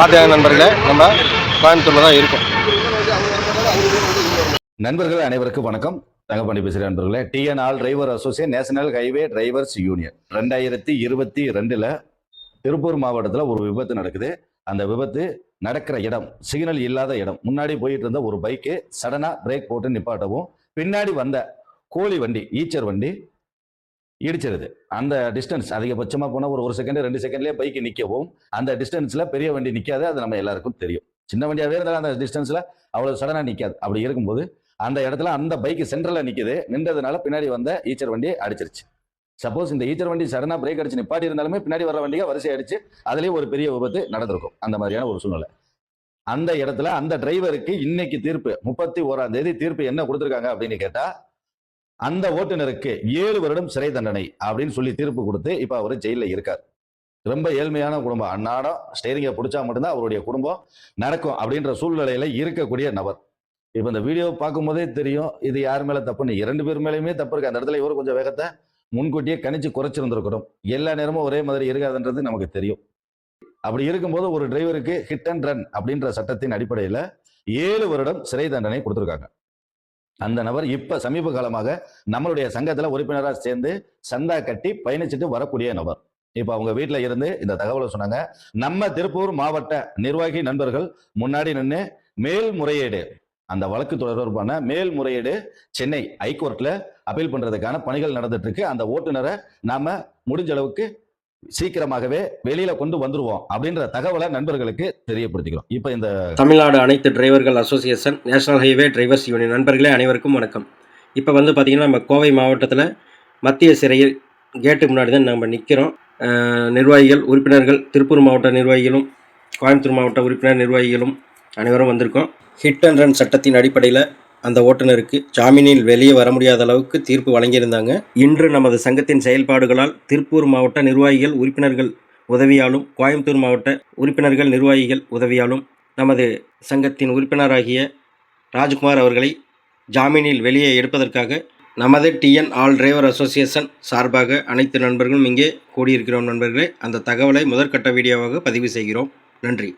பார்த்தியாங்க நண்பர்களே, நம்ம கோயம்புத்தூர்ல தான் இருக்கோம். நண்பர்கள் அனைவருக்கும் வணக்கம். தங்கப்பாண்டி பேசுகிற நண்பர்களே, TN all driver association national highway drivers union 2022 Tiruppur மாவட்டத்தில் ஒரு விபத்து நடக்குது. அந்த விபத்து நடக்கிற இடம் சிக்னல் இல்லாத இடம். முன்னாடி போயிட்டு இருந்த ஒரு பைக்கு சடனா பிரேக் போட்டு நிப்பாட்டவும் பின்னாடி வந்த கோழி வண்டி ஈச்சர் வண்டி இடிச்சிருது. அந்த டிஸ்டன்ஸ் அதிகபட்சமா போனா ஒரு செகண்ட் 2 செகண்ட்லயே பைக்கு நிற்கவும், அந்த டிஸ்டன்ஸ்ல பெரிய வண்டி நிற்காது. அது நம்ம எல்லாருக்கும் தெரியும். சின்ன வண்டியாவே இருந்தாலும் அந்த டிஸ்டன்ஸ்ல அவ்வளவு சடனா நிற்காது. அப்படி இருக்கும்போது அந்த இடத்துல அந்த பைக்கு சென்டர்ல நிக்குது. நின்றதுனால பின்னாடி வந்த ஈச்சர் வண்டி அடிச்சிருச்சு. சப்போஸ் இந்த ஈச்சர் வண்டி சடனா பிரேக் அடிச்சு நிப்பாட்டி இருந்தாலுமே பின்னாடி வர வண்டியை வரிசை அடிச்சு அதுலயும் ஒரு பெரிய விபத்து நடந்திருக்கும். அந்த மாதிரியான ஒரு சூழ்நிலை. அந்த இடத்துல அந்த டிரைவருக்கு இன்னைக்கு தீர்ப்பு 31ஆம் தேதி தீர்ப்பு என்ன கொடுத்திருக்காங்க அப்படின்னு கேட்டா, அந்த ஓட்டுநருக்கு 7 வருடம் சிறை தண்டனை அப்படின்னு சொல்லி தீர்ப்பு கொடுத்து இப்ப அவரு ஜெயில இருக்கார். ரொம்ப ஏழ்மையான குடும்பம். அன்னாடம் ஸ்டேரிங்கை பிடிச்சா மட்டும்தான் அவருடைய குடும்பம் நடக்கும் அப்படின்ற சூழ்நிலையில இருக்கக்கூடிய நபர். இப்ப இந்த வீடியோ பார்க்கும் போதே தெரியும் இது யார் மேல தப்புன்னு. 2 பேர் மேலேயுமே தப்பு இருக்கு. அந்த இடத்துல இவரு கொஞ்சம் வேகத்தை முன்கூட்டியே கணிச்சு குறைச்சிருந்திருக்கணும். எல்லா நேரமும் ஒரே மாதிரி இருக்காதுன்றது நமக்கு தெரியும். அப்படி இருக்கும்போது ஒரு டிரைவருக்கு ஹிட் அண்ட் ரன் அப்படின்ற சட்டத்தின் அடிப்படையில 7 வருடம் சிறை தண்டனை கொடுத்திருக்காங்க. அந்த நபர் இப்ப சமீப காலமாக நம்மளுடைய சங்கத்துல உறுப்பினராக சேர்ந்து சந்தா கட்டி பயணிச்சுட்டு வரக்கூடிய நபர். இப்ப அவங்க வீட்டுல இருந்து இந்த தகவலை சொன்னாங்க. நம்ம திருப்பூர் மாவட்ட நிர்வாகி நண்பர்கள் முன்னாடி நின்று மேல்முறையீடு, அந்த வழக்கு தொடர்பான மேல்முறையீடு சென்னை ஹைகோர்ட்ல அப்பீல் பண்றதுக்கான பணிகள் நடந்துட்டு இருக்கு. அந்த ஓட்டுநரை நாம முடிஞ்ச அளவுக்கு சீக்கிரமாகவே வெளியில கொண்டு வந்துருவோம் அப்படின்ற தகவலை நண்பர்களுக்கு தெரியப்படுத்திக்கிறோம். இப்ப இந்த தமிழ்நாடு அனைத்து டிரைவர்கள் association national highway drivers union நண்பர்களே அனைவருக்கும் வணக்கம். இப்போ பார்த்தீங்கன்னா நம்ம கோவை மாவட்டத்தில் மத்திய சிறையில் கேட்டு முன்னாடி தான் நம்ம நிற்கிறோம். நிர்வாகிகள் உறுப்பினர்கள் திருப்பூர் மாவட்ட நிர்வாகிகளும் கோயம்புத்தூர் மாவட்ட உறுப்பினர் நிர்வாகிகளும் அனைவரும் வந்திருக்கோம். ஹிட் அண்ட் ரன் சட்டத்தின் அடிப்படையில் அந்த ஓட்டுநருக்கு ஜாமீனில் வெளியே வர முடியாத அளவுக்கு தீர்ப்பு வழங்கியிருந்தாங்க. இன்று நமது சங்கத்தின் செயல்பாடுகளால் திருப்பூர் மாவட்ட நிர்வாகிகள் உறுப்பினர்கள் உதவியாலும் கோயம்புத்தூர் மாவட்ட உறுப்பினர்கள் நிர்வாகிகள் உதவியாலும் நமது சங்கத்தின் உறுப்பினராகிய ராஜ்குமார் அவர்களை ஜாமீனில் வெளியே எடுப்பதற்காக நமது டிஎன் ஆல் டிரைவர் அசோசியேஷன் சார்பாக அனைத்து நண்பர்களும் இங்கே கூடியிருக்கிறோம். நண்பர்களே, அந்த தகவலை முதற்கட்ட வீடியோவாக பதிவு செய்கிறோம். நன்றி.